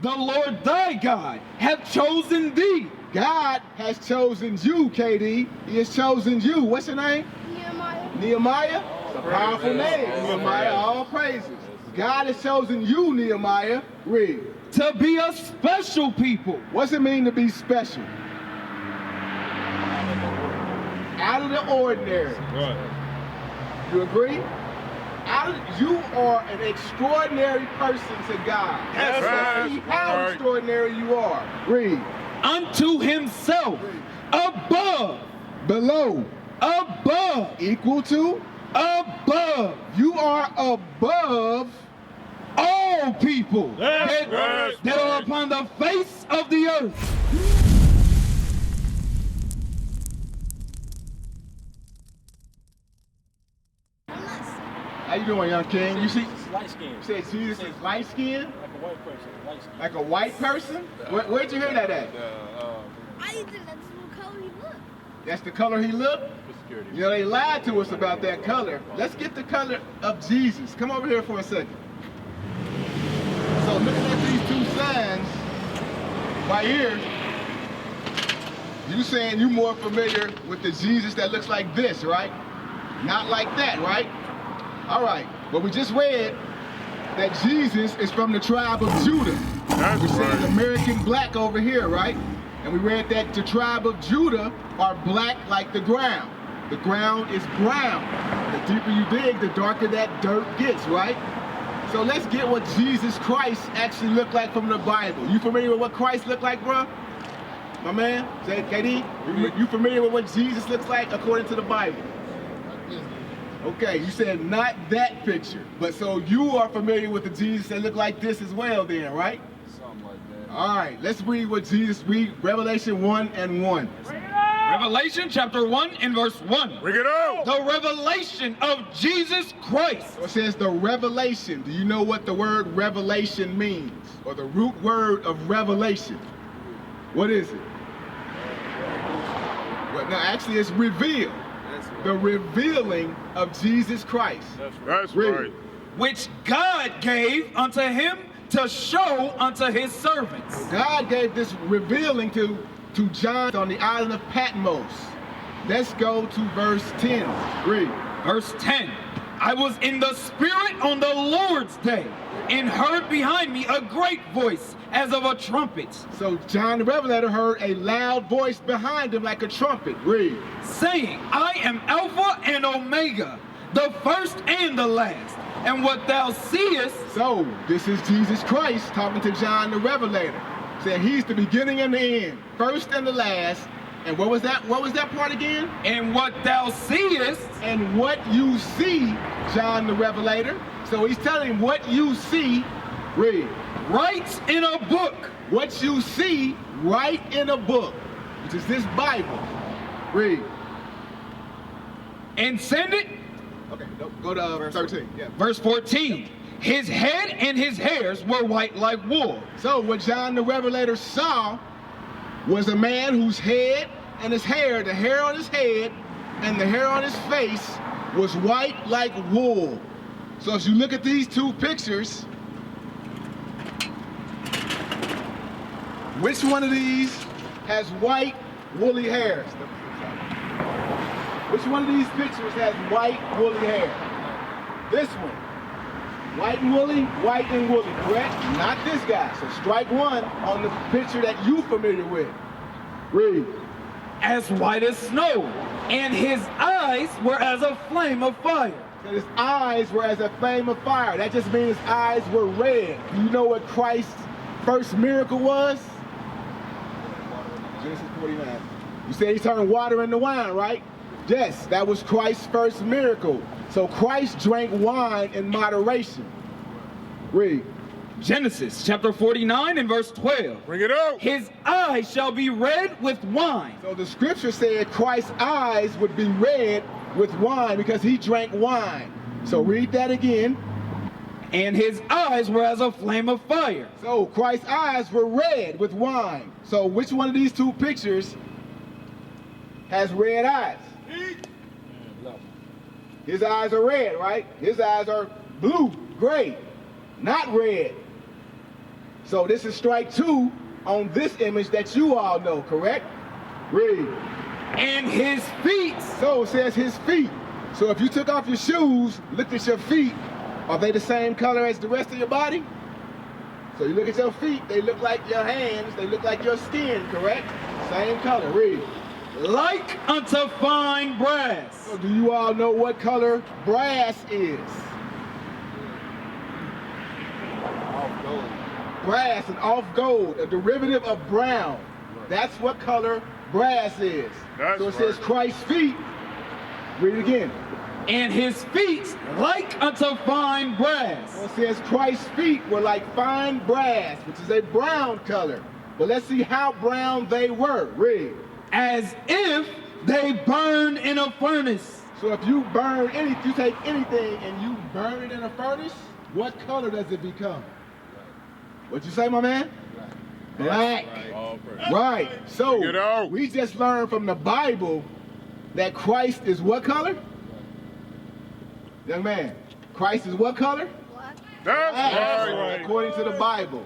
The Lord thy God hath chosen thee. God has chosen you, KD. He has chosen you. What's your name? Nehemiah. Nehemiah? It's a powerful name. Nehemiah, all praises. God has chosen you, Nehemiah. Read. To be a special people. What's it mean to be special? Out of the ordinary. Right. You agree? You are an extraordinary person to God. That's right. See how extraordinary you are. Read. Unto himself. Above. Below. Above. Equal to. Above. You are above all people That's right. that are upon the face of the earth. How you doing, young king? You see, Jesus is light skinned. you said Jesus is light skinned? Like a white person. Light skinned. Like a white person? Where'd you hear that at? I think that's what color he looked. That's the color he looked? You know, they lied to us about that color. Let's get the color of Jesus. Come over here for a second. So looking at these two signs right here, you saying you more familiar with the Jesus that looks like this, right? Not like that, right? All right, but we just read that Jesus is from the tribe of Judah. That's We said right. American black over here, right? And we read that the tribe of Judah are black like the ground. The ground is brown. The deeper you dig, the darker that dirt gets, right? So let's get what Jesus Christ actually looked like from the Bible. You familiar with what Christ looked like, bro? My man? Say, KD, you familiar with what Jesus looks like according to the Bible? Okay, you said not that picture, but so you are familiar with the Jesus that look like this as well then, right? Something like that. All right, let's read what Jesus read, Revelation 1:1. Revelation chapter 1 and verse 1. Bring it out. The revelation of Jesus Christ. So it says the revelation. Do you know what the word revelation means? Or the root word of revelation? What is it? Well, no, actually it's reveal. The revealing of Jesus Christ. That's Read. right. Which God gave unto him to show unto his servants. God gave this revealing to John on the island of Patmos. Let's go to verse 10. Read. Verse 10. I was in the Spirit on the Lord's day, and heard behind me a great voice as of a trumpet, So John the Revelator heard a loud voice behind him like a trumpet. Read. saying, I am Alpha and Omega, the first and the last. And what thou seest, So this is Jesus Christ talking to John the Revelator. Saying he's the beginning and the end, first and the last. And what was that? What was that part again? and what thou seest, And what you see, John the Revelator. So he's telling him what you see. Read. writes in a book, What you see, write in a book, which is this Bible. Read. and send it. Okay, go to 13. Yeah. Verse 14. His head and his hairs were white like wool. So what John the Revelator saw was a man whose head and his hair, the hair on his head and the hair on his face was white like wool. So as you look at these two pictures, which one of these has white woolly hairs? Which one of these pictures has white woolly hair? This one. White and woolly, correct? Not this guy. So strike one on the picture that you familiar with. Read. As white as snow, and his eyes were as a flame of fire. So his eyes were as a flame of fire. That just means his eyes were red. Do you know what Christ's first miracle was? Genesis 49. You said he turned water into wine, right? Yes, that was Christ's first miracle. So Christ drank wine in moderation. Read. Genesis chapter 49 and verse 12. Bring it out. His eyes shall be red with wine. So the scripture said Christ's eyes would be red with wine because he drank wine. So read that again. And his eyes were as a flame of fire. So Christ's eyes were red with wine. So which one of these two pictures has red eyes? His eyes are red, right? His eyes are blue, gray, not red. So this is strike 2 on this image that you all know, correct? Read. And his feet. So it says his feet. So if you took off your shoes, looked at your feet, are they the same color as the rest of your body? So you look at your feet, they look like your hands, they look like your skin, correct? Same color. Read. Like unto fine brass. So do you all know what color brass is? Off gold. Brass, an off gold, a derivative of brown. That's what color brass is. That's so it says right. Christ's feet. Read it again. And his feet like unto fine brass. So it says Christ's feet were like fine brass, which is a brown color. But let's see how brown they were. Read. As if they burn in a furnace. So if you burn you take anything and you burn it in a furnace, what color does it become? What you say, my man? Black. All praise. Right. So Get out. we just learned from the Bible that Christ is what color? Young man, Christ is what color? Black. That's Black, right. according to the Bible.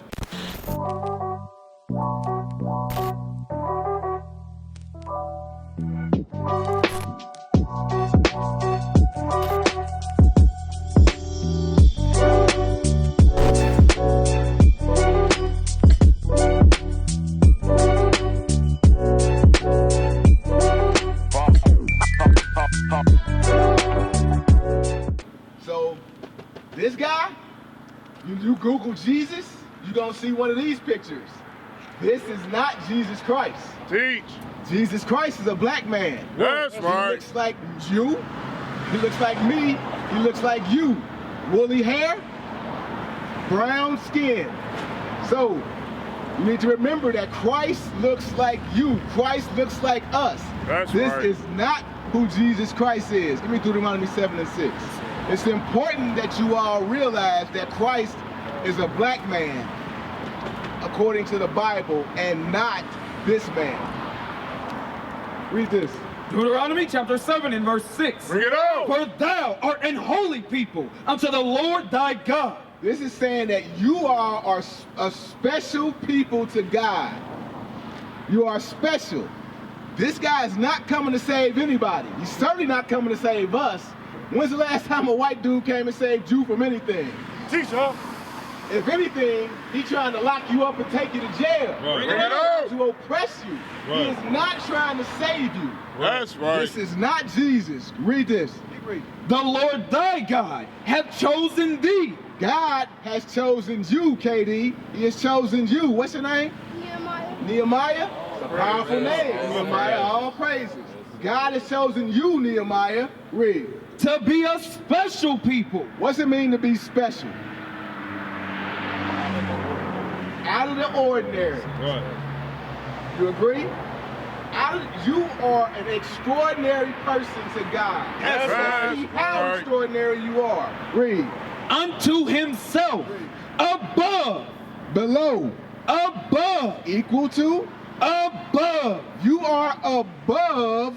So this guy, you Google Jesus, you're gonna see one of these pictures. This is not Jesus Christ. Teach. Jesus Christ is a black man. That's He right. looks like you. He looks like me. He looks like you. Woolly hair, brown skin. So you need to remember that Christ looks like you. Christ looks like us. That's this right. is not who Jesus Christ is. Give me Deuteronomy 7 and 6. It's important that you all realize that Christ is a black man according to the Bible and not this man. Read this. Deuteronomy chapter 7 and verse 6. Bring it out. For thou art an holy people unto the Lord thy God. This is saying that you are a special people to God. You are special. This guy is not coming to save anybody. He's certainly not coming to save us. When's the last time a white dude came and saved you from anything? Teach, huh? If anything, he's trying to lock you up and take you to jail. Right. Bring it out. To oppress you. Right. He is not trying to save you. That's right. This is not Jesus. Read this. Keep reading. The Lord thy God hath chosen thee. God has chosen you, KD. He has chosen you. What's your name? Nehemiah. Nehemiah? It's a powerful name. Nehemiah, all praises. God has chosen you, Nehemiah. Read. To be a special people. What's it mean to be special? Out of the ordinary. Right. You agree? You are an extraordinary person to God. That's right. See how Right. extraordinary you are. Read. Unto himself. Above. Below. Above. Equal to. Above. You are above.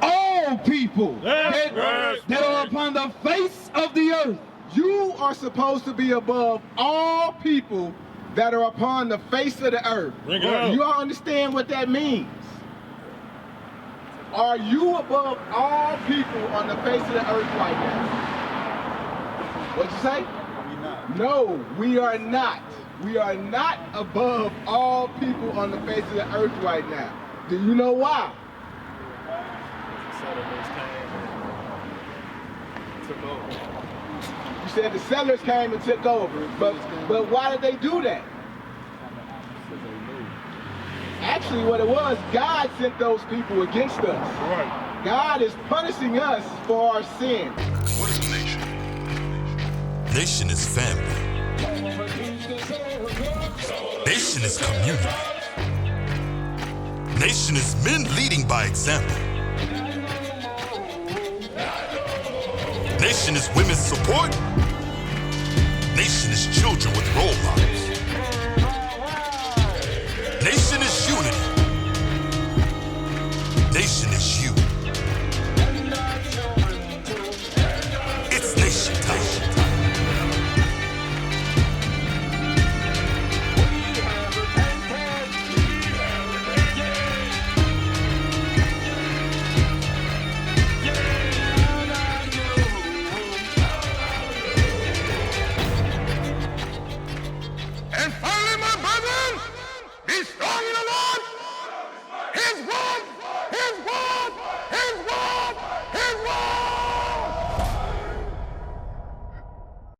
All people That's right. that are upon the face of the earth. You are supposed to be above all people that are upon the face of the earth. Bring it out. You all understand what that means? Are you above all people on the face of the earth right now? What'd you say? We not. No, we are not. We are not above all people on the face of the earth right now. Do you know why? Took over. You said the settlers came and took over, but why did they do that? Actually, what it was, God sent those people against us. Right. God is punishing us for our sin. What is a nation? Nation is family. Nation is community. Nation is men leading by example. Nation is women's support. Nation is children with role models. Nation is unity. Nation is you. It's nation time. His word